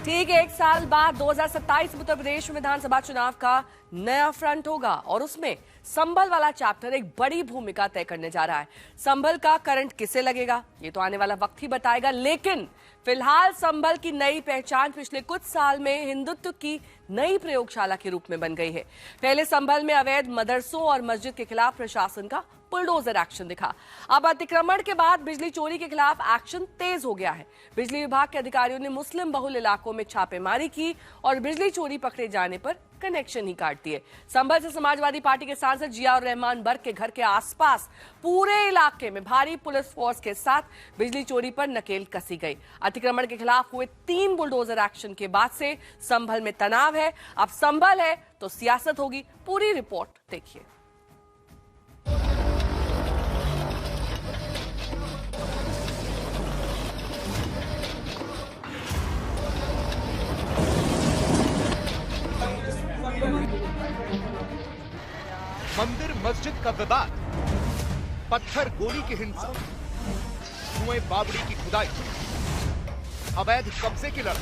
ठीक है, एक साल बाद 2027 में उत्तर प्रदेश में विधानसभा चुनाव का नया फ्रंट होगा और उसमें संभल वाला चैप्टर एक बड़ी भूमिका तय करने जा रहा है। संभल का करंट किसे लगेगा ये तो आने वाला वक्त ही बताएगा, लेकिन फिलहाल संभल की नई पहचान पिछले कुछ साल में हिंदुत्व की नई प्रयोगशाला के रूप में बन गई है। पहले संभल में अवैध मदरसों और मस्जिद के खिलाफ प्रशासन का बुलडोजर एक्शन दिखा। अब अतिक्रमण के बाद बिजली चोरी के खिलाफ एक्शन तेज हो गया है। बिजली विभाग के अधिकारियों ने मुस्लिम बहुल इलाकों में छापेमारी की और बिजली चोरी पकड़े जाने पर कनेक्शन ही काट दिए। संभल से समाजवादी पार्टी के सांसद जियाउर रहमान बर्क के घर के आसपास पूरे इलाके में भारी पुलिस फोर्स के साथ बिजली चोरी पर नकेल कसी गई। अतिक्रमण के खिलाफ हुए 3 बुलडोजर एक्शन के बाद से संभल में तनाव है। अब संभल है तो सियासत होगी। पूरी रिपोर्ट देखिए। मंदिर मस्जिद का विवाद, पत्थर गोली की हिंसा, कुएं बावड़ी की खुदाई, अवैध कब्जे की लड़ाई,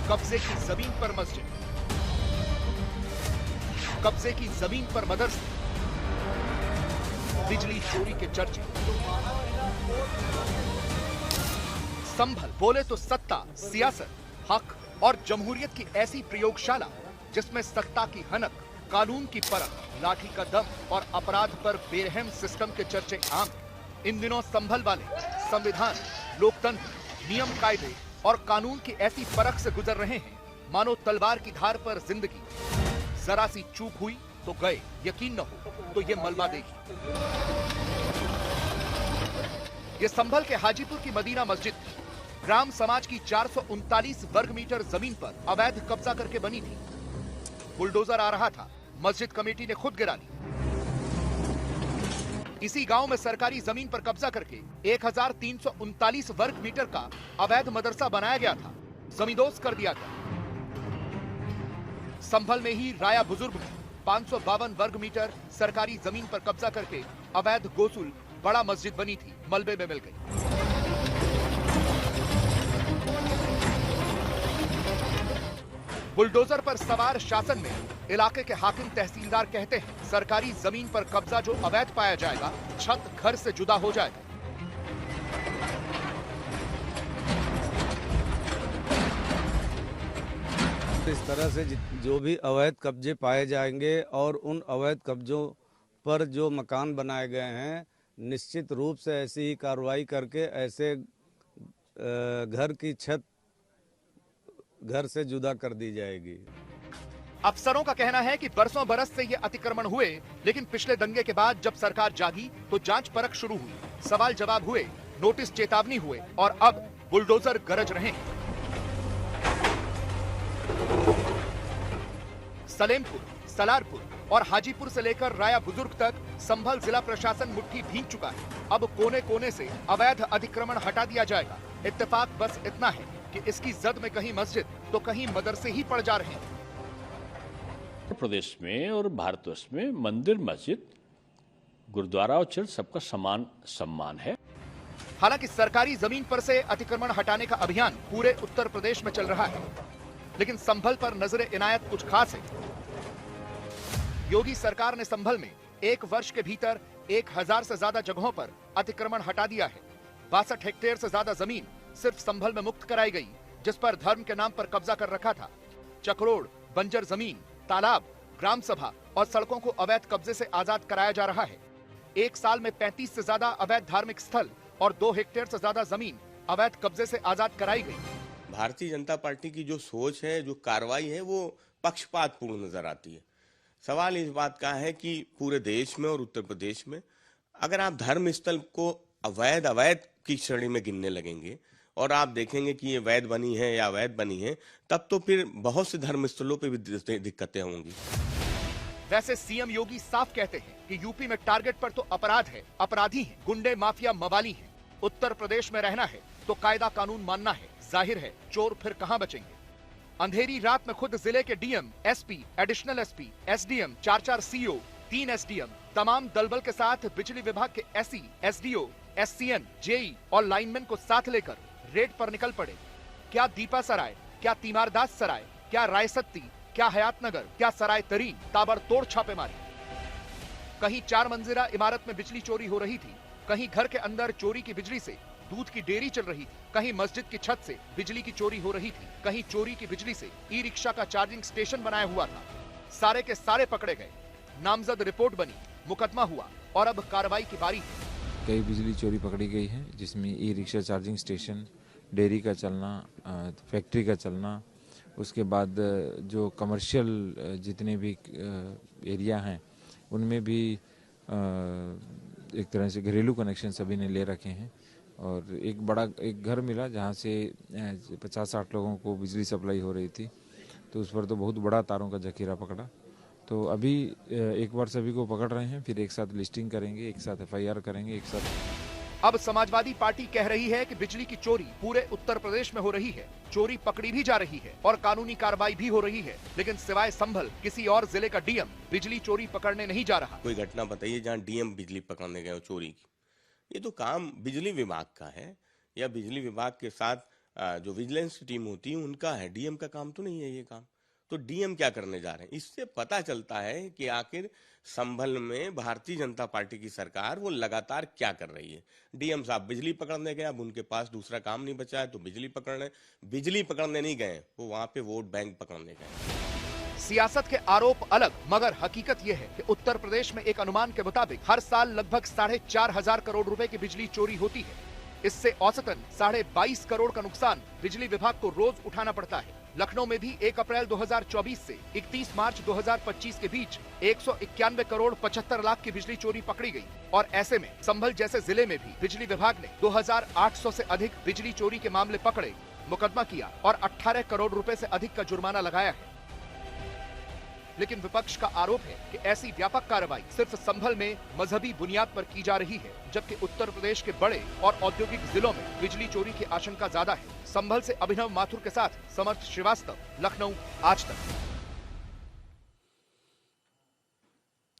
कब्जे की जमीन पर मस्जिद, कब्जे की जमीन पर मदरसे, बिजली चोरी के चर्चे। संभल बोले तो सत्ता, सियासत, हक और जमहूरियत की ऐसी प्रयोगशाला जिसमें सत्ता की हनक, कानून की परख, लाठी का दम और अपराध पर बेरहम सिस्टम के चर्चे आम। इन दिनों संभल वाले संविधान, लोकतंत्र, नियम कायदे और कानून की ऐसी परख से गुजर रहे हैं मानो तलवार की धार पर जिंदगी। जरा सी चूक हुई तो गए, यकीन न हो तो ये मलबा देखिए। ये संभल के हाजीपुर की मदीना मस्जिद थी। ग्राम समाज की 439 वर्ग मीटर जमीन पर अवैध कब्जा करके बनी थी। बुलडोजर आ रहा था, मस्जिद कमेटी ने खुद गिरा ली। इसी गांव में सरकारी जमीन पर कब्जा करके 1339 वर्ग मीटर का अवैध मदरसा बनाया गया था, जमींदोज कर दिया गया। संभल में ही राया बुजुर्ग में 552 वर्ग मीटर सरकारी जमीन पर कब्जा करके अवैध गोसुल बड़ा मस्जिद बनी थी, मलबे में मिल गई। बुलडोजर पर सवार शासन में इलाके के हाकिम तहसीलदार कहते हैं सरकारी जमीन पर कब्जा जो अवैध पाया जाएगा, छत घर से जुदा हो जाएगा। इस तरह से जो भी अवैध कब्जे पाए जाएंगे और उन अवैध कब्जों पर जो मकान बनाए गए हैं, निश्चित रूप से ऐसी ही कार्रवाई करके ऐसे घर की छत घर से जुदा कर दी जाएगी। अफसरों का कहना है कि बरसों बरस से ये अतिक्रमण हुए, लेकिन पिछले दंगे के बाद जब सरकार जागी तो जांच परख शुरू हुई, सवाल जवाब हुए, नोटिस चेतावनी हुए और अब बुलडोजर गरज रहे हैं। सलेमपुर, सलारपुर और हाजीपुर से लेकर राया बुजुर्ग तक संभल जिला प्रशासन मुट्ठी भींच चुका है। अब कोने कोने से अवैध अतिक्रमण हटा दिया जाएगा। इत्तेफाक बस इतना है कि इसकी जद में कहीं मस्जिद तो कहीं मदरसे ही पड़ जा रहे हैं। उत्तर प्रदेश में और भारतवर्ष में मंदिर, मस्जिद, गुरुद्वारा और चर्च सबका समान सम्मान है। हालांकि सरकारी जमीन पर से अतिक्रमण हटाने का अभियान पूरे उत्तर प्रदेश में चल रहा है, लेकिन संभल पर नजर इनायत कुछ खास है। योगी सरकार ने संभल में 1 वर्ष के भीतर 1000 से ज्यादा जगहों पर अतिक्रमण हटा दिया है। 62 हेक्टेयर से ज्यादा जमीन सिर्फ संभल में मुक्त कराई गई, जिस पर धर्म के नाम पर कब्जा कर रखा था। चक्रोड़, बंजर जमीन, तालाब, ग्राम सभा और सड़कों को अवैध कब्जे से आजाद कराया जा रहा है। 1 साल में 35 से ज्यादा अवैध धार्मिक स्थल और 2 हेक्टेयर से ज्यादा जमीन अवैध कब्जे से आजाद कराई गई। भारतीय जनता पार्टी की जो सोच है, जो कार्रवाई है, वो पक्षपातपूर्ण नजर आती है। सवाल इस बात का है कि पूरे देश में और उत्तर प्रदेश में अगर आप धर्म स्थल को अवैध की श्रेणी में गिनने लगेंगे और आप देखेंगे कि ये वैध बनी है या अवैध बनी है, तब तो फिर बहुत से धर्म स्थलों पे भी दिक्कतें होंगी। वैसे सीएम योगी साफ कहते हैं कि यूपी में टारगेट पर तो अपराध है, अपराधी हैं, गुंडे, माफिया, मवाली हैं। उत्तर प्रदेश में रहना है तो कायदा कानून मानना है। जाहिर है चोर फिर कहां बचेंगे। अंधेरी रात में खुद जिले के DM, SP, additional SP, SDM, 4 CO, 3 SDM, तमाम दलबल के साथ बिजली विभाग के एसई, एसडीओ, एससीएन, जेई और लाइनमैन को साथ लेकर रेड पर निकल पड़े। क्या दीपा सराय, क्या तीमारदास सराय, क्या रायसत्ती, क्या हयातनगर, क्या सराय तरीन, ताबड़तोड़ छापेमारी। कहीं 4 मंजिला इमारत में बिजली चोरी हो रही थी, कहीं घर के अंदर चोरी की बिजली से दूध की डेयरी चल रही थी, कहीं मस्जिद की छत से बिजली की चोरी हो रही थी, कहीं चोरी की बिजली से ई रिक्शा का चार्जिंग स्टेशन बनाया हुआ था। सारे के सारे पकड़े गए, नामजद रिपोर्ट बनी, मुकदमा हुआ और अब कार्रवाई की बारी है। कई बिजली चोरी पकड़ी गई है, जिसमें e rickshaw charging station, dairy का चलना, फैक्ट्री का चलना, उसके बाद जो कमर्शियल जितने भी एरिया हैं उनमें भी एक तरह से घरेलू कनेक्शन सभी ने ले रखे हैं। और एक घर मिला जहां से 50-60 लोगों को बिजली सप्लाई हो रही थी, तो उस पर तो बहुत बड़ा तारों का जखीरा पकड़ा। तो अभी एक बार सभी को पकड़ रहे हैं, फिर एक साथ लिस्टिंग करेंगे, एक साथ FIR करेंगे, एक साथ। अब समाजवादी पार्टी कह रही है कि बिजली की चोरी पूरे उत्तर प्रदेश में हो रही है, चोरी पकड़ी भी जा रही है और कानूनी कार्रवाई भी हो रही है, लेकिन सिवाय संभल किसी और जिले का डीएम बिजली चोरी पकड़ने नहीं जा रहा। कोई घटना बताइए जहाँ डीएम बिजली पकड़ने गए हो चोरी की। ये तो काम बिजली विभाग का है, या बिजली विभाग के साथ जो विजिलेंस की टीम होती है उनका है। डीएम का काम तो नहीं है ये काम। तो डीएम क्या करने जा रहे हैं? इससे पता चलता है कि आखिर संभल में भारतीय जनता पार्टी की सरकार वो लगातार क्या कर रही है। डीएम साहब बिजली पकड़ने गए, अब उनके पास दूसरा काम नहीं बचा है तो बिजली पकड़ने नहीं गए, वो वहां पे वोट बैंक पकड़ने गए। सियासत के आरोप अलग, मगर हकीकत यह है कि उत्तर प्रदेश में एक अनुमान के मुताबिक हर साल लगभग 4,500 करोड़ रुपए की बिजली चोरी होती है। इससे औसतन 22.5 करोड़ का नुकसान बिजली विभाग को रोज उठाना पड़ता है। लखनऊ में भी 1 अप्रैल 2024 से 31 मार्च 2025 के बीच 191 करोड़ 75 लाख की बिजली चोरी पकड़ी गई। और ऐसे में संभल जैसे जिले में भी बिजली विभाग ने 2,800 से अधिक बिजली चोरी के मामले पकड़े, मुकदमा किया और 18 करोड़ रुपए से अधिक का जुर्माना लगाया है। लेकिन विपक्ष का आरोप है कि ऐसी व्यापक कार्रवाई सिर्फ संभल में मजहबी बुनियाद पर की जा रही है, जबकि उत्तर प्रदेश के बड़े और औद्योगिक जिलों में बिजली चोरी की आशंका ज्यादा है। संभल से अभिनव माथुर के साथ समर्थ श्रीवास्तव, लखनऊ, आज तक।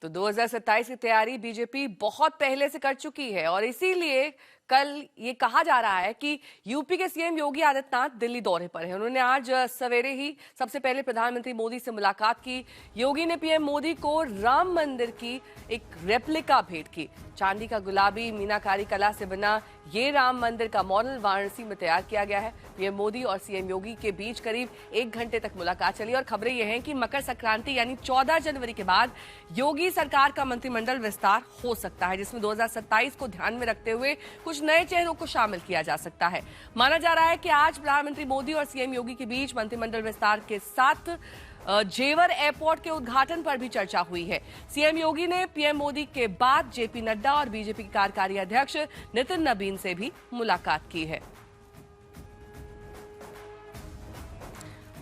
तो 2027 की तैयारी बीजेपी बहुत पहले से कर चुकी है और इसीलिए कल ये कहा जा रहा है कि यूपी के सीएम योगी आदित्यनाथ दिल्ली दौरे पर हैं। उन्होंने आज सवेरे ही सबसे पहले प्रधानमंत्री मोदी से मुलाकात की। योगी ने पीएम मोदी को राम मंदिर की एक रेप्लिका भेंट की। चांदी का गुलाबी मीनाकारी कला से बना ये राम मंदिर का मॉडल वाराणसी में तैयार किया गया है। पीएम मोदी और सीएम योगी के बीच करीब 1 घंटे तक मुलाकात चली और खबरें ये हैं कि मकर संक्रांति यानी 14 जनवरी के बाद योगी सरकार का मंत्रिमंडल विस्तार हो सकता है, जिसमें 2027 को ध्यान में रखते हुए कुछ नए चेहरों को शामिल किया जा सकता है। माना जा रहा है कि आज प्रधानमंत्री मोदी और सीएम योगी के बीच मंत्रिमंडल विस्तार के साथ जेवर एयरपोर्ट के उद्घाटन पर भी चर्चा हुई है। सीएम योगी ने पीएम मोदी के बाद जेपी नड्डा और बीजेपी के कार्यकारी अध्यक्ष नितिन नबीन से भी मुलाकात की है।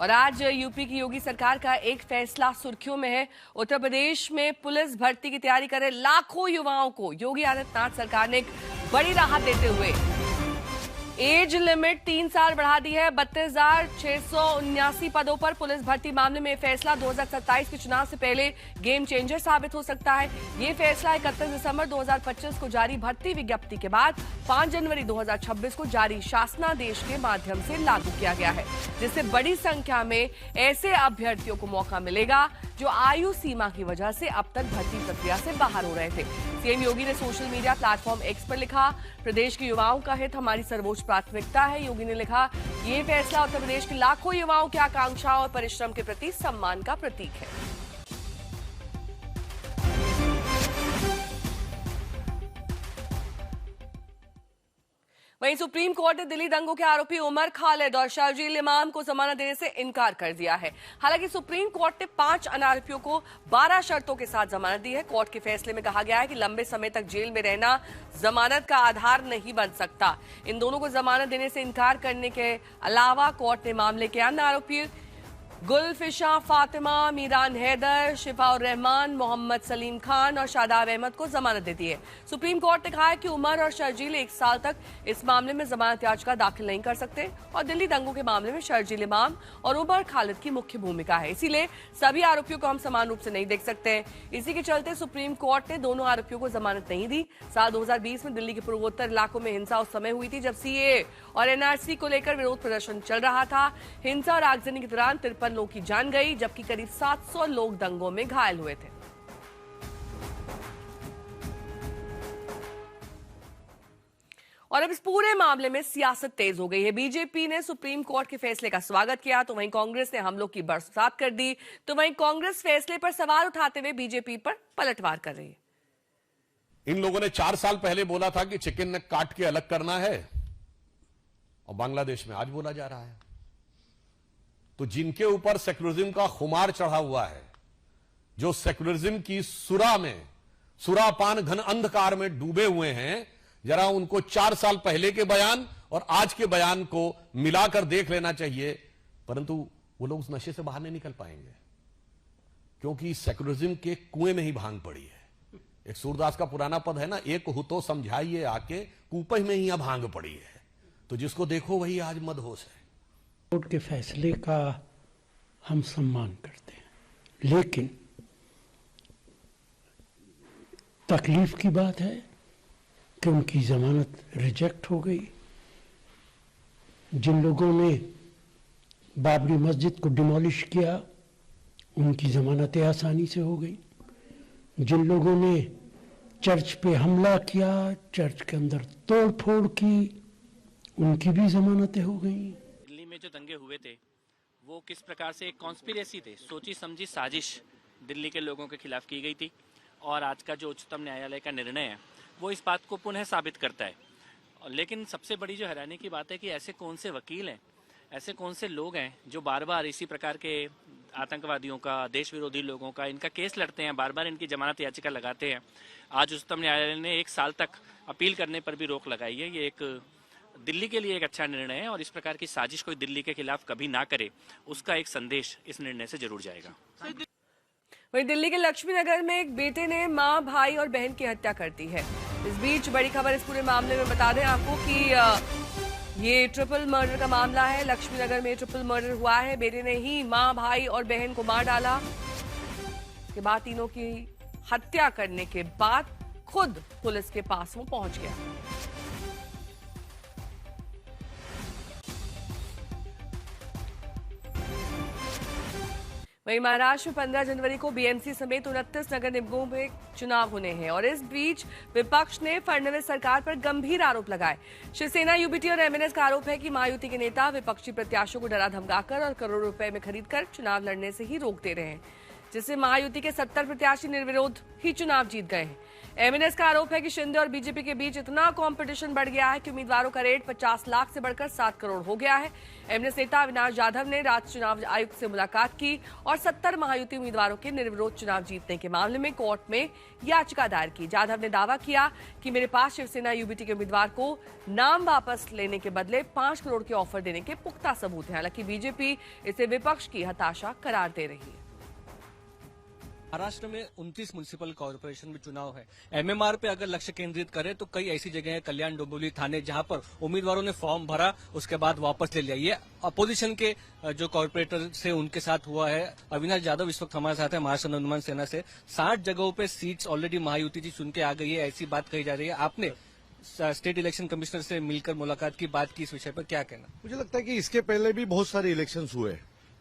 और आज यूपी की योगी सरकार का एक फैसला सुर्खियों में है। उत्तर प्रदेश में पुलिस भर्ती की तैयारी कर रहे लाखों युवाओं को योगी आदित्यनाथ सरकार ने एक बड़ी राहत देते हुए एज लिमिट 3 साल बढ़ा दी है। 32,679 पदों पर पुलिस भर्ती मामले में फैसला 2027 के चुनाव से पहले गेम चेंजर साबित हो सकता है। ये फैसला 31 दिसंबर 2025 को जारी भर्ती विज्ञप्ति के बाद 5 जनवरी 2026 को जारी शासनादेश के माध्यम से लागू किया गया है, जिससे बड़ी संख्या में ऐसे अभ्यर्थियों को मौका मिलेगा जो आयु सीमा की वजह से अब तक भर्ती प्रक्रिया से बाहर हो रहे थे। सीएम योगी ने सोशल मीडिया प्लेटफॉर्म एक्स पर लिखा, प्रदेश के युवाओं का हित हमारी सर्वोच्च प्राथमिकता है। योगी ने लिखा, ये फैसला उत्तर प्रदेश के लाखों युवाओं की आकांक्षा और परिश्रम के प्रति सम्मान का प्रतीक है। वहीं सुप्रीम कोर्ट ने दिल्ली दंगों के आरोपी उमर खालिद और शर्जील इमाम को जमानत देने से इनकार कर दिया है। हालांकि सुप्रीम कोर्ट ने 5 आरोपियों को 12 शर्तों के साथ जमानत दी है। कोर्ट के फैसले में कहा गया है कि लंबे समय तक जेल में रहना जमानत का आधार नहीं बन सकता। इन दोनों को जमानत देने से इनकार करने के अलावा कोर्ट ने मामले के अन्य आरोपी गुलफिशा फातिमा, मीरान हैदर, शिफाउर रहमान, मोहम्मद सलीम खान और शादाब अहमद को जमानत देती है। सुप्रीम कोर्ट ने कहा है कि उमर और शर्जील 1 साल तक इस मामले में जमानत याचिका दाखिल नहीं कर सकते और दिल्ली दंगों के मामले में शर्जील इमाम और उमर खालिद की मुख्य भूमिका है, इसीलिए सभी आरोपियों को हम समान रूप से नहीं देख सकते। इसी के चलते सुप्रीम कोर्ट ने दोनों आरोपियों को जमानत नहीं दी। साल 2020 में दिल्ली के पूर्वोत्तर इलाकों में हिंसा उस समय हुई थी जब सीएए और एनआरसी को लेकर विरोध प्रदर्शन चल रहा था। हिंसा और आगजनी के दौरान 53 लोगों की जान गई, जबकि करीब 700 लोग दंगों में घायल हुए थे। और अब इस पूरे मामले में सियासत तेज हो गई है। बीजेपी ने सुप्रीम कोर्ट के फैसले का स्वागत किया तो वहीं कांग्रेस ने हमलों की बरसात कर दी, तो वहीं कांग्रेस फैसले पर सवाल उठाते हुए बीजेपी पर पलटवार कर रही है। इन लोगों ने 4 साल पहले बोला था कि चिकन नेक काट के अलग करना है और बांग्लादेश में आज बोला जा रहा है। तो जिनके ऊपर सेक्युलरिज्म का खुमार चढ़ा हुआ है, जो सेक्युलरिज्म की सुरापान घन अंधकार में डूबे हुए हैं, जरा उनको 4 साल पहले के बयान और आज के बयान को मिलाकर देख लेना चाहिए। परंतु वो लोग उस नशे से बाहर नहीं निकल पाएंगे, क्योंकि सेक्युलरिज्म के कुएं में ही भांग पड़ी है। एक सूरदास का पुराना पद है ना, एक हु तो समझाइए आके, कूपे में ही भांग पड़ी है। तो जिसको देखो वही आज मदहोश है। कोर्ट के फैसले का हम सम्मान करते हैं, लेकिन तकलीफ की बात है कि उनकी जमानत रिजेक्ट हो गई। जिन लोगों ने बाबरी मस्जिद को डिमोलिश किया, उनकी जमानतें आसानी से हो गई। जिन लोगों ने चर्च पे हमला किया, चर्च के अंदर तोड़ फोड़ की, उनकी भी जमानतें हो गई। दिल्ली में जो दंगे हुए थे वो किस प्रकार से एक कॉन्स्पिरेसी थे, सोची समझी साजिश दिल्ली के लोगों के खिलाफ की गई थी। और आज का जो उच्चतम न्यायालय का निर्णय है वो इस बात को पुनः साबित करता है। लेकिन सबसे बड़ी जो हैरानी की बात है कि ऐसे कौन से वकील हैं, ऐसे कौन से लोग हैं जो बार बार इसी प्रकार के आतंकवादियों का, देश विरोधी लोगों का इनका केस लड़ते हैं, बार बार इनकी जमानत याचिका लगाते हैं। आज उच्चतम न्यायालय ने 1 साल तक अपील करने पर भी रोक लगाई है। ये एक दिल्ली के लिए एक अच्छा निर्णय है और इस प्रकार की साजिश कोई दिल्ली के खिलाफ कभी ना करे, उसका एक संदेश इस निर्णय से जरूर जाएगा। वहीं दिल्ली के लक्ष्मी नगर में एक बेटे ने मां, भाई और बहन की हत्या कर दी है। इस बीच बड़ी खबर इस पूरे मामले में बता दें आपको कि ये ट्रिपल मर्डर का मामला है। लक्ष्मी नगर में ट्रिपल मर्डर हुआ है। बेटे ने ही मां, भाई और बहन को मार डाला। के बाद तीनों की हत्या करने के बाद खुद पुलिस के पास वो पहुंच गया। वहीं महाराष्ट्र में 15 जनवरी को बीएमसी समेत 29 नगर निगमों में चुनाव होने हैं और इस बीच विपक्ष ने फडणवीस सरकार पर गंभीर आरोप लगाए। शिवसेना, यूबीटी और एमएनएस का आरोप है कि महायुति के नेता विपक्षी प्रत्याशियों को डरा धमकाकर और करोड़ों रुपए में खरीदकर चुनाव लड़ने से ही रोक दे रहे हैं, जिससे महायुति के 70 प्रत्याशी निर्विरोध ही चुनाव जीत गए हैं। एमएनएस का आरोप है कि शिंदे और बीजेपी के बीच इतना कंपटीशन बढ़ गया है कि उम्मीदवारों का रेट 50 लाख से बढ़कर 7 करोड़ हो गया है। एमएनएस नेता अविनाश जाधव ने राज्य चुनाव आयुक्त से मुलाकात की और 70 महायुति उम्मीदवारों के निर्विरोध चुनाव जीतने के मामले में कोर्ट में याचिका दायर की। जाधव ने दावा किया कि मेरे पास शिवसेना यूबीटी के उम्मीदवार को नाम वापस लेने के बदले 5 करोड़ के ऑफर देने के पुख्ता सबूत हैं। हालांकि बीजेपी इसे विपक्ष की हताशा करार दे रही है। महाराष्ट्र में 29 म्युनिसिपल कॉर्पोरेशन में चुनाव है। एमएमआर पे अगर लक्ष्य केंद्रित करें तो कई ऐसी जगह है, कल्याण डोंबिवली, थाने, जहां पर उम्मीदवारों ने फॉर्म भरा उसके बाद वापस ले लिया। ये अपोजिशन के जो कॉर्पोरेटर से उनके साथ हुआ है। अविनाश जाधव इस वक्त हमारे साथ है महाराष्ट्र नवनिर्माण सेना से। 60 जगहों पे सीट्स ऑलरेडी महायुति जी चुन के आ गई है, ऐसी बात कही जा रही है। आपने स्टेट इलेक्शन कमिश्नर से मिलकर मुलाकात की, बात की, इस विषय पर क्या कहना? मुझे लगता है कि इसके पहले भी बहुत सारे इलेक्शंस हुए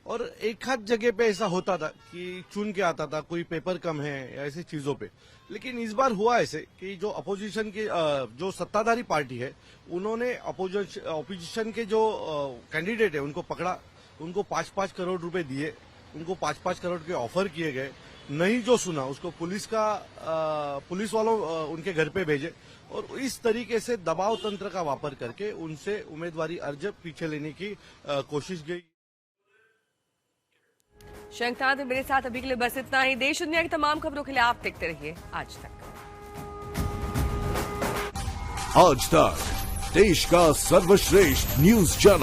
और एक हाथ जगह पे ऐसा होता था कि चुन के आता था, कोई पेपर कम है या ऐसी चीजों पे। लेकिन इस बार हुआ ऐसे कि जो अपोजिशन की जो सत्ताधारी पार्टी है उन्होंने अपोजिशन के जो कैंडिडेट है उनको पकड़ा, उनको 5-5 करोड़ रुपए दिए, उनको 5-5 करोड़ के ऑफर किए गए। नहीं जो सुना उसको पुलिस वालों उनके घर पे भेजे और इस तरीके से दबाव तंत्र का वापर करके उनसे उम्मीदवारी अर्ज पीछे लेने की कोशिश की। शंखनाथ मेरे साथ अभी के लिए बस इतना ही। देश दुनिया की तमाम खबरों के लिए आप देखते रहिए आज तक। आज तक देश का सर्वश्रेष्ठ न्यूज चैनल।